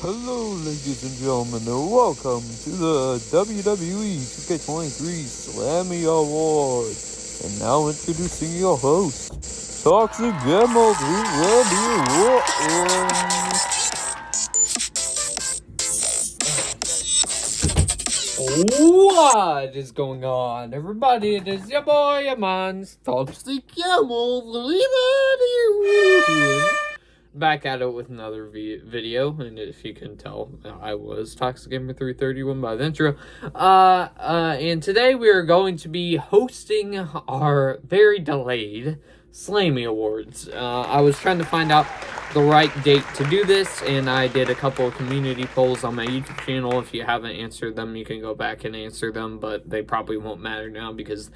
Hello, ladies and gentlemen, and welcome to the WWE 2K23 Slammy Awards. And now introducing your host, Toxic Gamble to Randy Orton. What is going on, everybody? It is your boy, your man's Toxic Camel, back at it with another video, and if you can tell, I was Toxic Gamer 331 by the intro. And today we are going to be hosting our very delayed Slammy Awards. I was trying to find out the right date to do this, and I did a couple of community polls on my YouTube channel. If you haven't answered them, you can go back and answer them, but they probably won't matter now because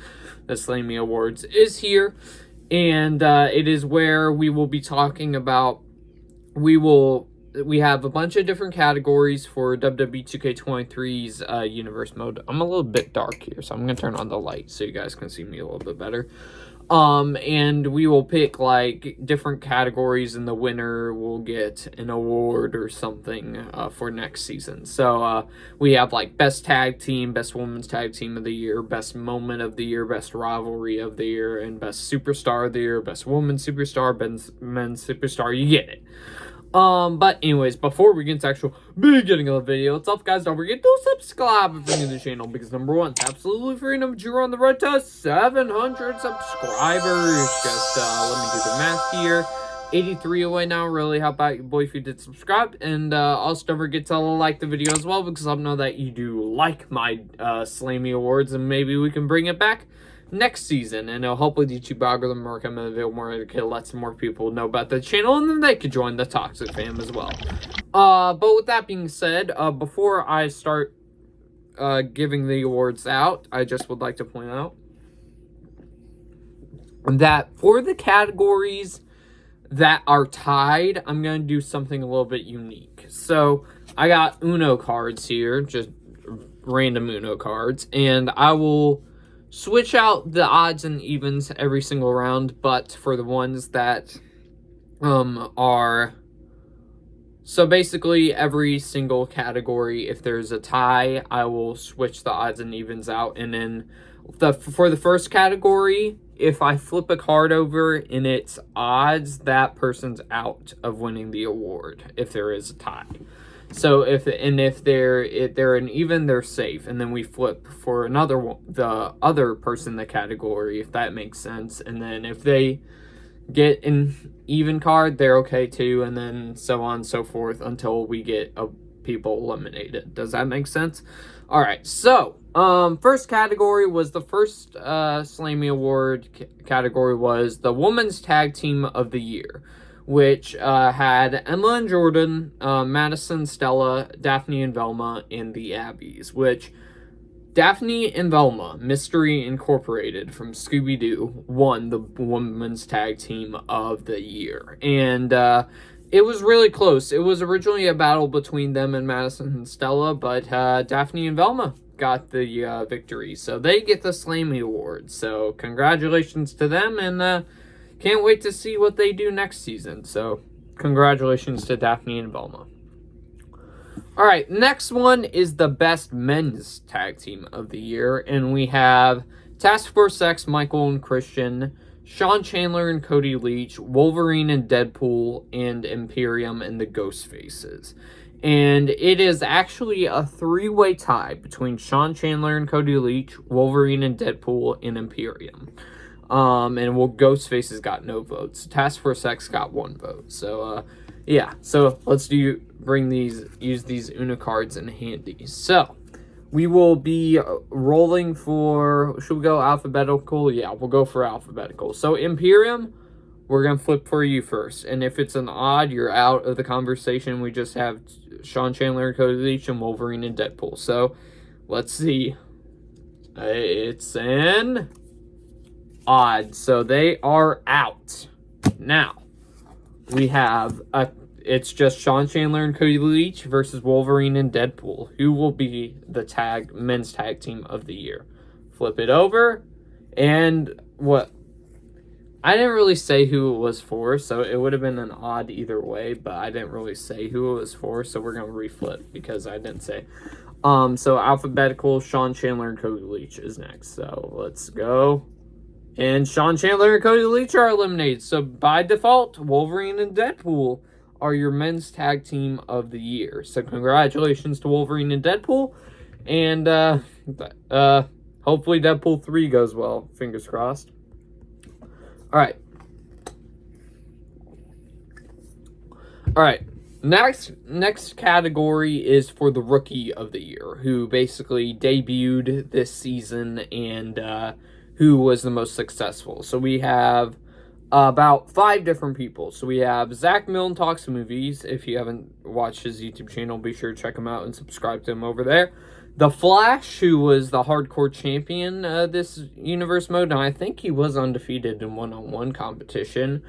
the Slammy Awards is here, and it is where we will be talking about. We have a bunch of different categories for WWE 2K23's universe mode. I'm a little bit dark here, so I'm gonna turn on the light so you guys can see me a little bit better. And we will pick like different categories, and the winner will get an award or something for next season. So we have like best tag team, best women's tag team of the year, best moment of the year, best rivalry of the year, and best superstar of the year, best women's superstar, men's superstar. You get it. But anyways, before we get into actual beginning of the video, what's up, guys? Don't forget to subscribe if you're new to the channel, because number one, it's absolutely free, number two, we're on the road to 700 subscribers. Just, let me do the math here. 83 away now. Really help out your boy if you did subscribe, and also don't forget to like the video as well, because I know that you do like my Slammy Awards, and maybe we can bring it back next season, and it'll help with YouTube algorithm recommend a video more, to let some more people know about the channel, and then they could join the Toxic fam as well. But with that being said, before I start giving the awards out, I just would like to point out that for the categories that are tied, I'm going to do something a little bit unique. So I got Uno cards here, just random Uno cards, and I will switch out the odds and evens every single round, but for the ones that are... So basically, every single category, if there's a tie, I will switch the odds and evens out, and then for the first category, if I flip a card over in its odds, that person's out of winning the award if there is a tie. So if they're an even, they're safe, and then we flip for another one, the other person in the category, if that makes sense. And then if they get an even card, they're okay too, and then so on and so forth until we get people eliminated. Does that make sense? All right. So first category was the first Slammy Award category was the Women's Tag Team of the Year, which had Emma and Jordan, Madison, Stella, Daphne and Velma, and the Abbeys, which Daphne and Velma, Mystery Incorporated from Scooby-Doo, won the Women's Tag Team of the Year. And it was really close. It was originally a battle between them and Madison and Stella, but Daphne and Velma got the victory. So they get the Slammy Award. So congratulations to them, and can't wait to see what they do next season. So, congratulations to Daphne and Velma. Alright, next one is the best men's tag team of the year. And we have Task Force X, Michael and Christian, Sean Chandler and Cody Leach, Wolverine and Deadpool, and Imperium and the Ghostfaces. And it is actually a three-way tie between Sean Chandler and Cody Leach, Wolverine and Deadpool, and Imperium. And Ghostfaces got no votes. Task Force X got 1 vote. So, yeah. So, let's use these Uno cards in handy. So, we will be rolling for... Should we go alphabetical? Yeah, we'll go for alphabetical. So, Imperium, we're going to flip for you first. And if it's an odd, you're out of the conversation. We just have Sean Chandler and Cody Leach and Wolverine and Deadpool. So, let's see. It's an... odd, so they are out. Now we have it's just Sean Chandler and Cody Leach versus Wolverine and Deadpool. Who will be the men's tag team of the year? Flip it over, and what I didn't really say who it was for, so it would have been an odd either way, but I didn't really say who it was for, so we're going to reflip because I didn't say. So alphabetical, Sean Chandler and Cody Leach is next. So let's go. And Sean Chandler and Cody Leach are eliminated. So by default, Wolverine and Deadpool are your men's tag team of the year. So congratulations to Wolverine and Deadpool. And hopefully Deadpool 3 goes well. Fingers crossed. All right. Next category is for the Rookie of the Year, who basically debuted this season and who was the most successful. So we have about 5 different people. So we have Zach Milne Talks Movies. If you haven't watched his YouTube channel, be sure to check him out and subscribe to him over there. The Flash, who was the hardcore champion this universe mode, and I think he was undefeated in one-on-one competition.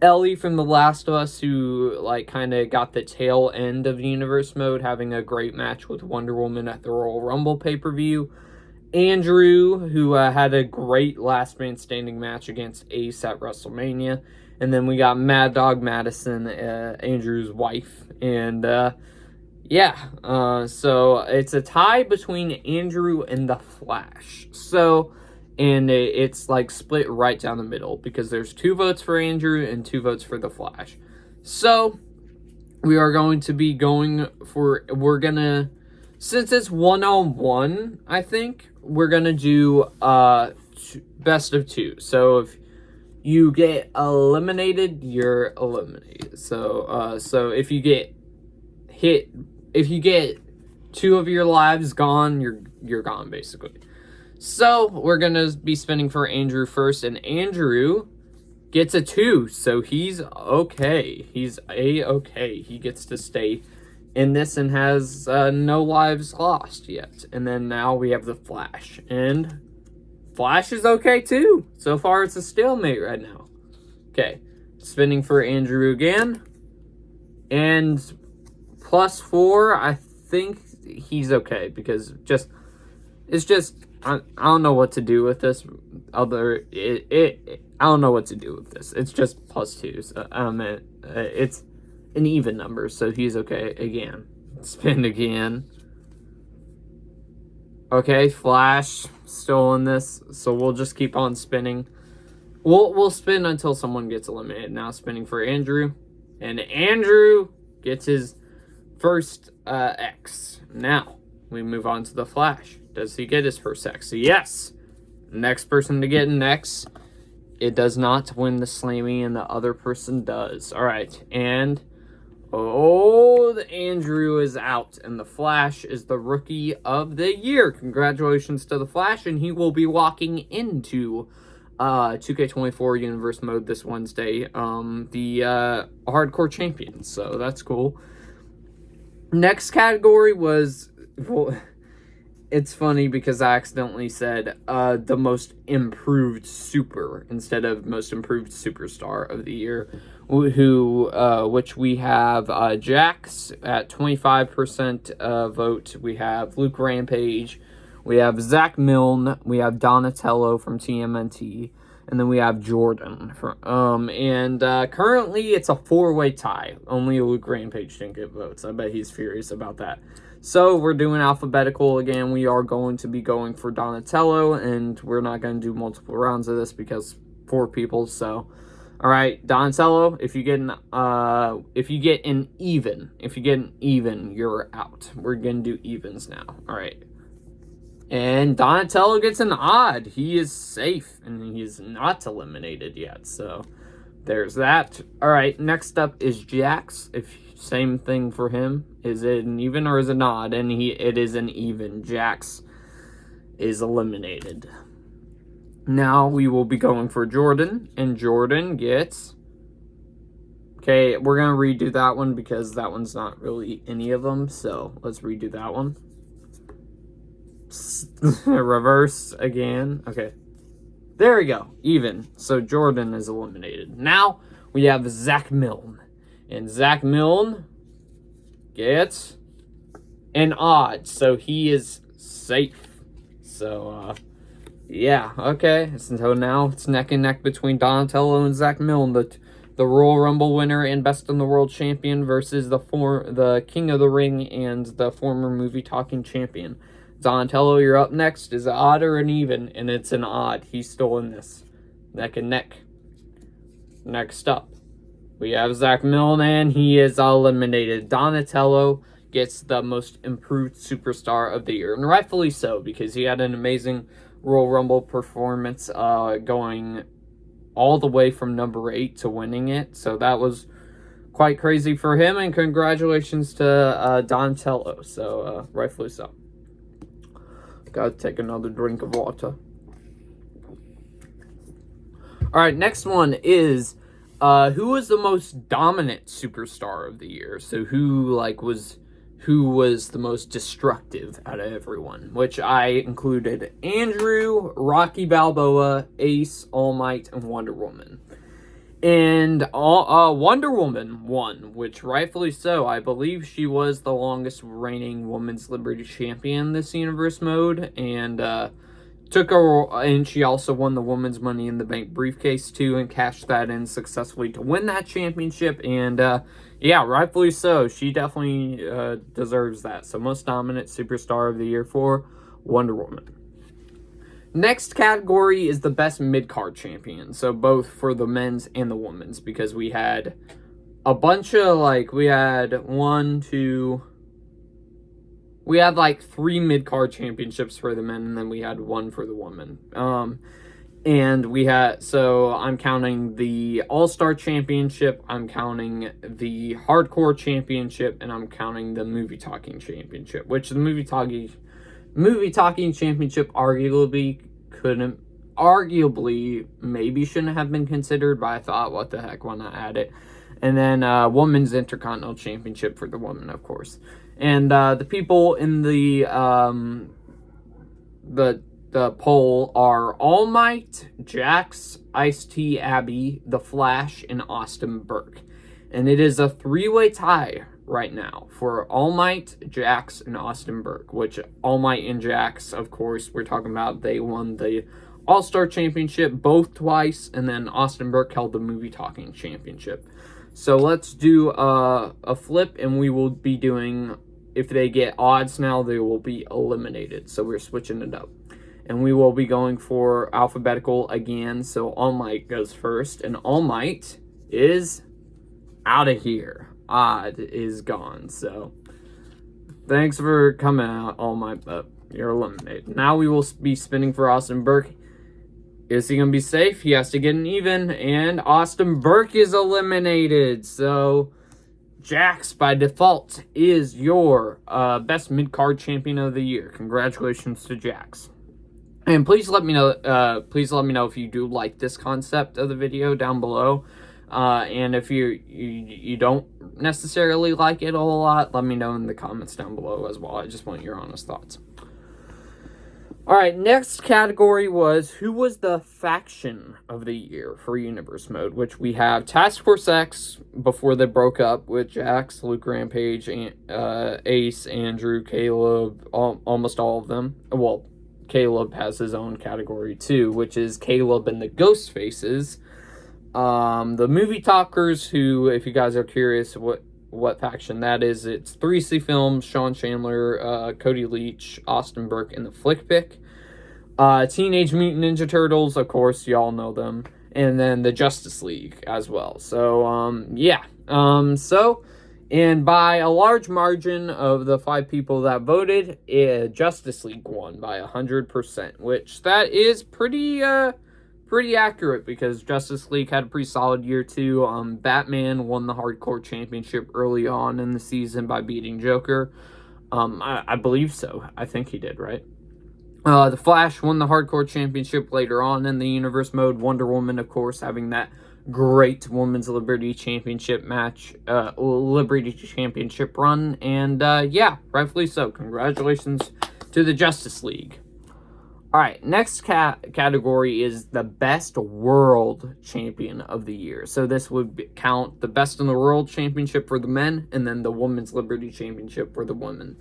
Ellie from The Last of Us, who kind of got the tail end of universe mode, having a great match with Wonder Woman at the Royal Rumble pay-per-view. Andrew, who had a great last man standing match against Ace at WrestleMania. And then we got Mad Dog Madison, Andrew's wife. And so it's a tie between Andrew and the Flash. So, and it's split right down the middle because there's 2 votes for Andrew and 2 votes for the Flash. So we are going to be since it's 1-on-1, I think we're gonna do best of 2. So if you get eliminated, you're eliminated. So if you get hit, if you get 2 of your lives gone, you're gone basically. So we're gonna be spinning for Andrew first, and Andrew gets a 2, so he's okay. He's a-okay. He gets to stay in this and has no lives lost yet. And then now we have the Flash, and Flash is okay too. So far it's a stalemate right now. Okay, spinning for Andrew again, and +4, I think he's okay because I don't know what to do with this. I don't know what to do with this. It's just +2. So it's an even number, so he's okay again. Spin again. Okay, Flash still in this, so we'll just keep on spinning. We'll spin until someone gets eliminated. Now spinning for Andrew, and Andrew gets his first X. Now we move on to the Flash. Does he get his first X? Yes. Next person to get an X. It does not win the Slammy, and the other person does. All right, and the Andrew is out, and the Flash is the Rookie of the Year. Congratulations to the Flash, and he will be walking into 2K24 Universe Mode this Wednesday, the Hardcore Champion. So that's cool. Next category was, it's funny because I accidentally said the most improved super instead of most improved superstar of the year, which we have Jax at 25% vote. We have Luke Rampage. We have Zach Milne. We have Donatello from TMNT. And then we have Jordan. Currently it's a 4-way tie. Only Luke Rampage didn't get votes. I bet he's furious about that. So we're doing alphabetical again. We are going to be going for Donatello, and we're not going to do multiple rounds of this because 4 people. So, all right, Donatello. If you get an even, you're out. We're gonna do evens now. All right. And Donatello gets an odd. He is safe, and he's not eliminated yet. So there's that. All right, next up is Jax. Same thing for him. Is it an even or is it an odd? And it is an even. Jax is eliminated. Now we will be going for Jordan, and Jordan gets... Okay, we're going to redo that one because that one's not really any of them. So let's redo that one. Reverse again. Okay. There we go. Even. So Jordan is eliminated. Now we have Zach Milne. And Zach Milne gets an odd. So he is safe. So Yeah, okay. So now it's neck and neck between Donatello and Zach Milne, the Royal Rumble winner and Best in the World champion versus the King of the Ring and the former movie talking champion. Donatello, you're up next. Is it odd or an even? And it's an odd. He's still in this. Neck and neck. Next up, we have Zach Milne, and he is eliminated. Donatello gets the most improved superstar of the year, and rightfully so, because he had an amazing Royal Rumble performance, going all the way from number 8 to winning it. So that was quite crazy for him, and congratulations to Donatello. So rightfully so. Gotta take another drink of water. All right, next one is who was the most dominant superstar of the year? So who was the most destructive out of everyone? Which I included Andrew, Rocky Balboa, Ace, All Might, and Wonder Woman. And Wonder Woman won, which rightfully so. I believe she was the longest reigning women's Liberty champion this universe mode, and and she also won the Women's Money in the Bank briefcase too, and cashed that in successfully to win that championship. And yeah, rightfully so. She definitely deserves that. So most dominant superstar of the year for Wonder Woman. Next category is the best mid-card champion. So both for the men's and the women's, because we had a bunch of we had 3 mid-card championships for the men, and then we had 1 for the women. And I'm counting the All-Star Championship, I'm counting the Hardcore Championship, and I'm counting the Movie Talking Championship, which the Movie Talking Championship maybe shouldn't have been considered, but I thought, what the heck, why not add it? And then Women's Intercontinental Championship for the women, of course. And the people in the poll are All Might, Jax, Ice-T, Abby, The Flash, and Austin Burke. And it is a 3-way tie right now for All Might, Jax, and Austin Burke, which All Might and Jax, of course, we're talking about, they won the All-Star Championship both twice, and then Austin Burke held the Movie Talking Championship. So let's do a flip, and we will be doing, if they get odds now, they will be eliminated. So we're switching it up. And we will be going for alphabetical again. So All Might goes first, and All Might is out of here. Odd is gone. So thanks for coming out, All Might, but you're eliminated. Now we will be spinning for Austin Burke. Is he going to be safe? He has to get an even, and Austin Burke is eliminated. So Jax, by default, is your best mid-card champion of the year. Congratulations to Jax. And please let me know. Please let me know if you do like this concept of the video down below. And if you don't necessarily like it a whole lot, let me know in the comments down below as well. I just want your honest thoughts. All right, next category was who was the faction of the year for Universe Mode, which we have Task Force X before they broke up with Jax, Luke Rampage, Ace, Andrew, Caleb, almost all of them. Well, Caleb has his own category too, which is Caleb and the Ghost Faces. The Movie Talkers, who, if you guys are curious what faction that is, it's 3C Films, Sean Chandler, Cody Leach, Austin Burke, and the Flick Pick. Teenage Mutant Ninja Turtles, of course, y'all know them. And then the Justice League as well. So, yeah. And by a large margin of the 5 people that voted, Justice League won by 100%, which that is pretty accurate, because Justice League had a pretty solid year too. Batman won the Hardcore Championship early on in the season by beating Joker. I believe so. I think he did, right? The Flash won the Hardcore Championship later on in the Universe Mode. Wonder Woman, of course, having that great Women's Liberty Championship match, Liberty Championship run. And yeah, rightfully so. Congratulations to the Justice League. All right, next category is the best world champion of the year. So this would count the best in the world championship for the men and then the women's Liberty championship for the women.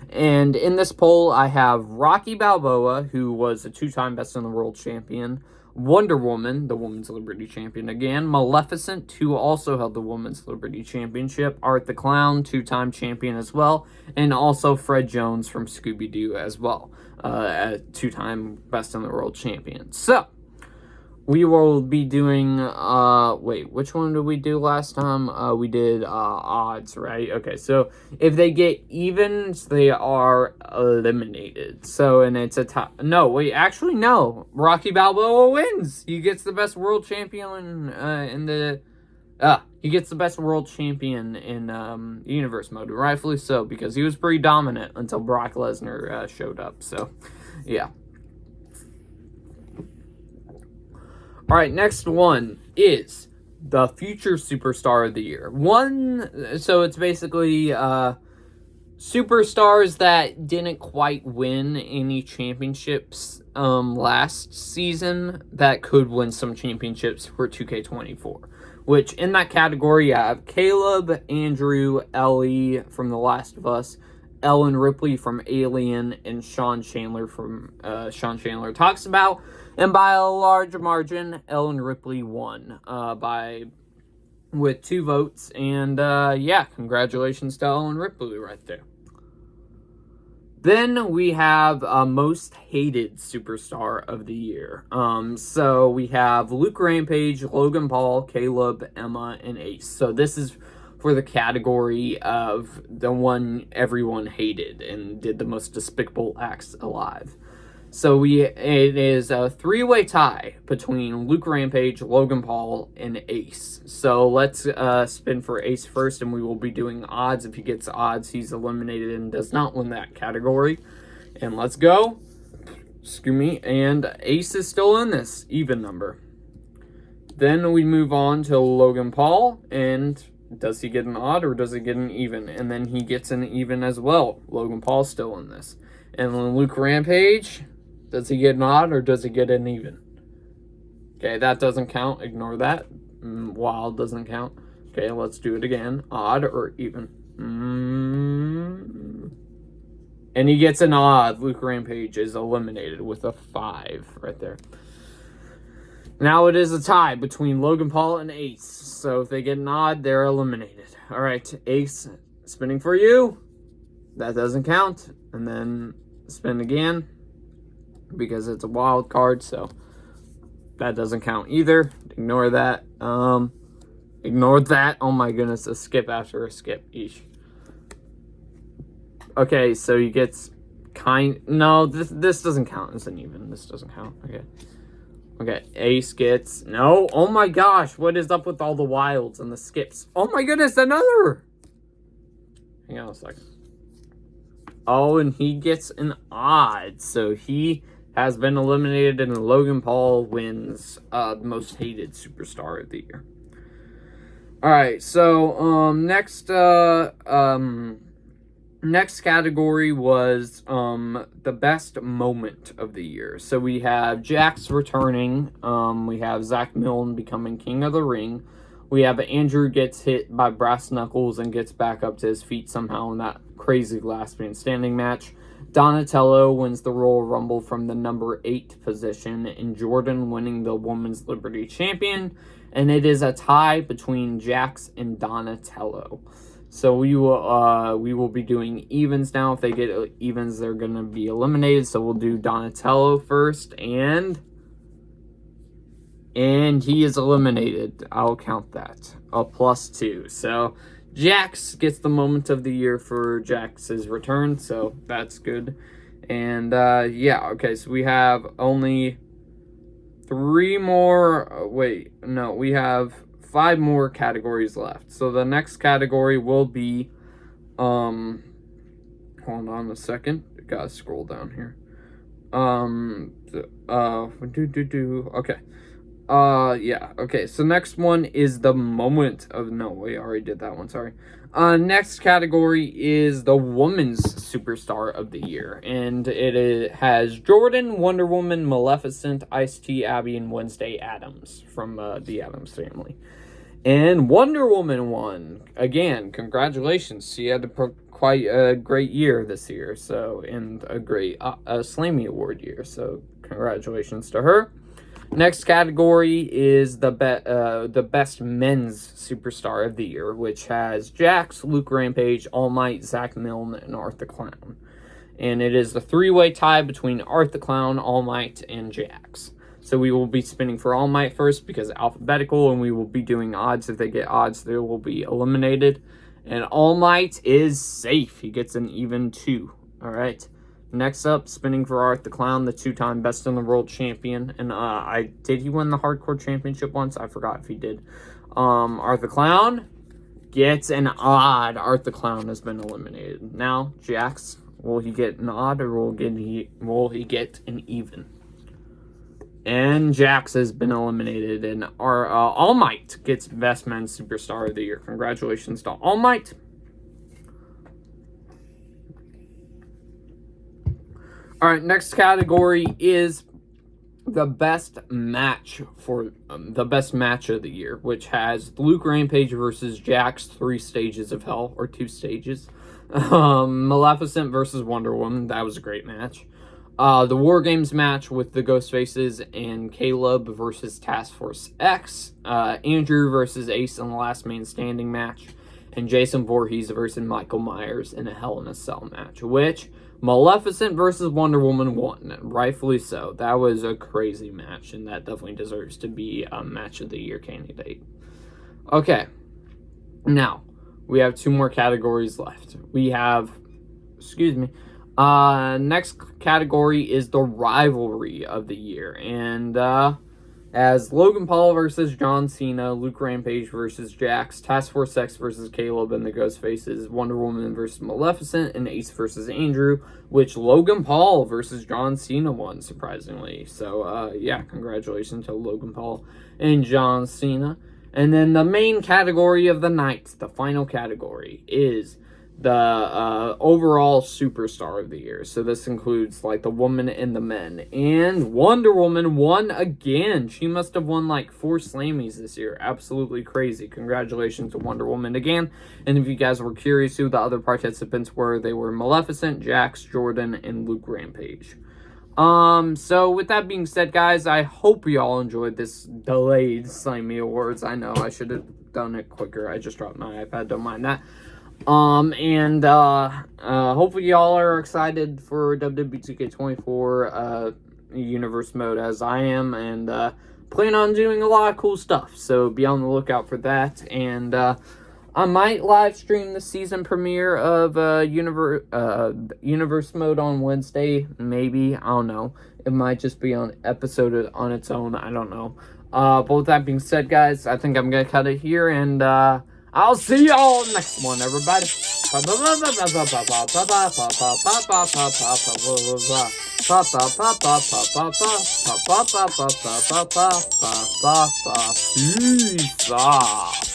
And in this poll, I have Rocky Balboa, who was a two-time best in the world champion, Wonder Woman, the women's Liberty champion again, Maleficent, who also held the women's Liberty championship, Art the Clown, two-time champion as well, and also Fred Jones from Scooby-Doo as well, a two-time best in the world champion. So, we will be doing, which one did we do last time? We did, odds, right? Okay, so if they get evens, they are eliminated. So, and it's a tie. No, wait, actually, no. Rocky Balboa wins. He gets the best world champion he gets the best world champion in universe mode, rightfully so, because he was pretty dominant until Brock Lesnar showed up. So, yeah. All right, next one is the future superstar of the year. So it's basically superstars that didn't quite win any championships last season that could win some championships for 2K24. Which in that category, I have Caleb, Andrew, Ellie from The Last of Us, Ellen Ripley from Alien, and Sean Chandler from Sean Chandler Talks About. And by a large margin, Ellen Ripley won with 2 votes. And congratulations to Ellen Ripley right there. Then we have most hated superstar of the year. So we have Luke Rampage, Logan Paul, Caleb, Emma, and Ace. So this is for the category of the one everyone hated and did the most despicable acts alive. So it is a 3-way tie between Luke Rampage, Logan Paul, and Ace. So let's spin for Ace first, and we will be doing odds. If he gets odds, he's eliminated and does not win that category. And let's go. Excuse me. And Ace is still in this even number. Then we move on to Logan Paul, and does he get an odd or does he get an even? And then he gets an even as well. Logan Paul's still in this. And then Luke Rampage, does he get an odd or does he get an even? Okay, that doesn't count. Ignore that. Wild doesn't count. Okay, let's do it again. Odd or even? And he gets an odd. Luke Rampage is eliminated with a 5 right there. Now it is a tie between Logan Paul and Ace. So if they get an odd, they're eliminated. All right, Ace, spinning for you. That doesn't count. And then spin again, because it's a wild card, so that doesn't count either. Ignore that. Ignore that. Oh my goodness, a skip after a skip. Eesh. Okay, so he gets no, this doesn't count as an even. This doesn't count. Okay, Ace gets no. Oh my gosh, what is up with all the wilds and the skips? Oh my goodness, another. Hang on a second. Oh, and he gets an odd, so he has been eliminated, and Logan Paul wins the most hated superstar of the year. All right, so next category was the best moment of the year. So we have Jax returning. We have Zach Milne becoming King of the Ring. We have Andrew gets hit by brass knuckles and gets back up to his feet somehow in that crazy last man standing match. Donatello wins the Royal Rumble from the number 8 position, and Jordan winning the Women's Liberty Champion. And it is a tie between Jax and Donatello. So we will be doing evens now. If they get evens, they're going to be eliminated. So we'll do Donatello first, and he is eliminated. I'll count that. A +2. So Jax gets the moment of the year for Jax's return, so that's good. And okay, so we have only 3 more. We have 5 more categories left. So the next category will be hold on a second. Gotta scroll down here. Okay. Okay, so next one is the moment of, no, we already did that one, sorry. Next category is the Women's Superstar of the Year. And has Jordan, Wonder Woman, Maleficent, Ice-T, Abby, and Wednesday Addams from the Addams family. And Wonder Woman won. Again, congratulations. She had quite a great year this year. And a great Slammy Award year. So congratulations to her. Next category is the best men's superstar of the year, which has Jax, Luke Rampage, All Might, Zach Milne, and Art the Clown. And it is the three-way tie between Art the Clown, All Might, and Jax. So we will be spinning for All Might first because alphabetical, and we will be doing odds. If they get odds, they will be eliminated. And All Might is safe. He gets an even 2. All right. Next up, spinning for Art the Clown, the 2-time Best in the World champion. And did he win the Hardcore Championship once? I forgot if he did. Art the Clown gets an odd. Art the Clown has been eliminated. Now, Jax, will he get an odd or will he get an even? And Jax has been eliminated. And our All Might gets Best Men's Superstar of the Year. Congratulations to All Might. All right, next category is the best match for the best match of the year, which has Luke Rampage versus Jax, 3 stages of hell, or 2 stages. Maleficent versus Wonder Woman, that was a great match. The War Games match with the Ghostfaces and Caleb versus Task Force X. Andrew versus Ace in the Last Man Standing match. And Jason Voorhees versus Michael Myers in a Hell in a Cell match, which Maleficent versus Wonder Woman won, rightfully so. That was a crazy match, and that definitely deserves to be a Match of the Year candidate. Okay, now, we have 2 more categories left. We have, next category is the Rivalry of the Year, and, as Logan Paul versus John Cena, Luke Rampage versus Jax, Task Force X versus Caleb and the Ghostfaces, Wonder Woman versus Maleficent, and Ace versus Andrew, which Logan Paul versus John Cena won, surprisingly. So, yeah, congratulations to Logan Paul and John Cena. And then the main category of the night, the final category, is the overall superstar of the year. So this includes like the woman and the men. And Wonder Woman won again. She must have won like 4 Slammys this year. Absolutely crazy. Congratulations to Wonder Woman again. And if you guys were curious who the other participants were, they were Maleficent, Jax, Jordan, and Luke Rampage. So with that being said, guys, I hope you all enjoyed this delayed Slammy Awards. I know I should have done it quicker. I just dropped my iPad. Don't mind that. Hopefully y'all are excited for WWE 2K24 universe mode as I am, and plan on doing a lot of cool stuff, so be on the lookout for that. And I might live stream the season premiere of universe mode on Wednesday, maybe. I don't know. It might just be on episode on its own. I don't know. But with that being said, guys, I think I'm gonna cut it here, and I'll see y'all next one, everybody. Peace.